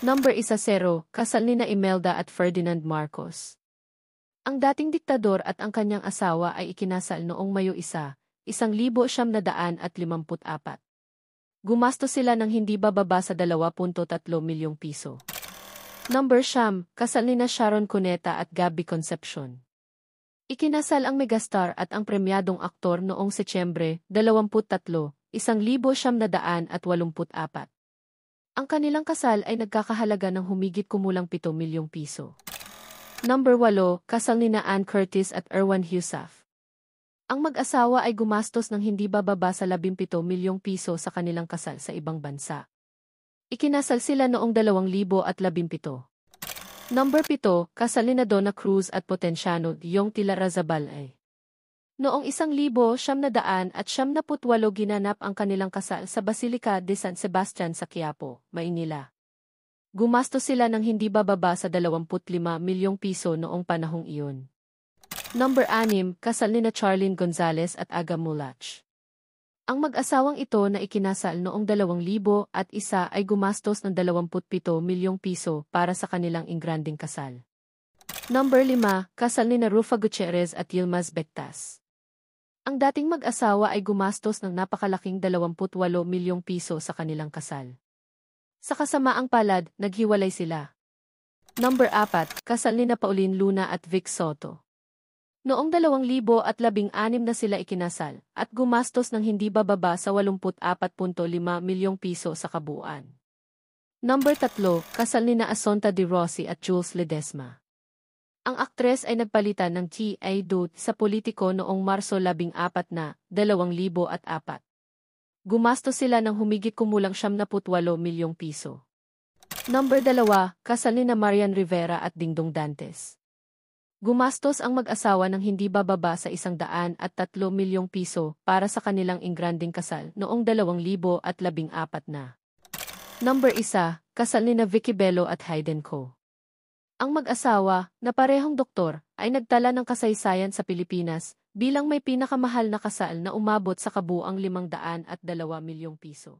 Number 10, kasal nina Imelda at Ferdinand Marcos. Ang dating diktador at ang kanyang asawa ay ikinasal noong Mayo 1, 1954. Gumastos sila ng hindi bababa sa 2.3 milyong piso. Number 9, kasal nina Sharon Cuneta at Gabby Concepcion. Ikinasal ang megastar at ang premyadong aktor noong Setyembre 23, 1984. Ang kanilang kasal ay nagkakahalaga ng humigit kumulang 7 milyong piso. Number 8, kasal nina Ann Curtis at Erwan Heussaff. Ang mag-asawa ay gumastos ng hindi bababa sa 17 milyong piso sa kanilang kasal sa ibang bansa. Ikinasal sila noong 2017. Number 7, kasal nina Donna Cruz at Potenciano Yung Tilarazabal. Noong 1978 ginanap ang kanilang kasal sa Basilica de San Sebastian sa Quiapo, Maynila. Gumastos sila ng hindi bababa sa 25 milyong piso noong panahong iyon. Number 6, kasal nina Charlene Gonzalez at Aga Mulach. Ang mag-asawang ito na ikinasal noong 2001 ay gumastos ng 27 milyong piso para sa kanilang ingranding kasal. Number 5, kasal nina Rufa Gutierrez at Yilmaz Bectas. Ang dating mag-asawa ay gumastos ng napakalaking 28 milyong piso sa kanilang kasal. Sa kasamaang palad, naghiwalay sila. Number 4, kasal nina Pauline Luna at Vic Soto. Noong 2016 na sila ikinasal at gumastos ng hindi bababa sa 84.5 milyong piso sa kabuuan. Number 3, kasal nina Assunta De Rossi at Jules Ledesma. Ang aktres ay nagpalitan ng T.A. Dut sa politiko noong Marso 14 na 2004. Gumastos sila ng humigit kumulang 78 milyong piso. Number 2, kasal nina Marian Rivera at Dingdong Dantes. Gumastos ang mag-asawa ng hindi bababa sa 103 milyong piso para sa kanilang ingranding kasal noong 2014 na. Number 1, kasal nina Vicky Bello at Hayden Co. Ang mag-asawa, na parehong doktor, ay nagtala ng kasaysayan sa Pilipinas bilang may pinakamahal na kasal na umabot sa kabuuang 502 milyong piso.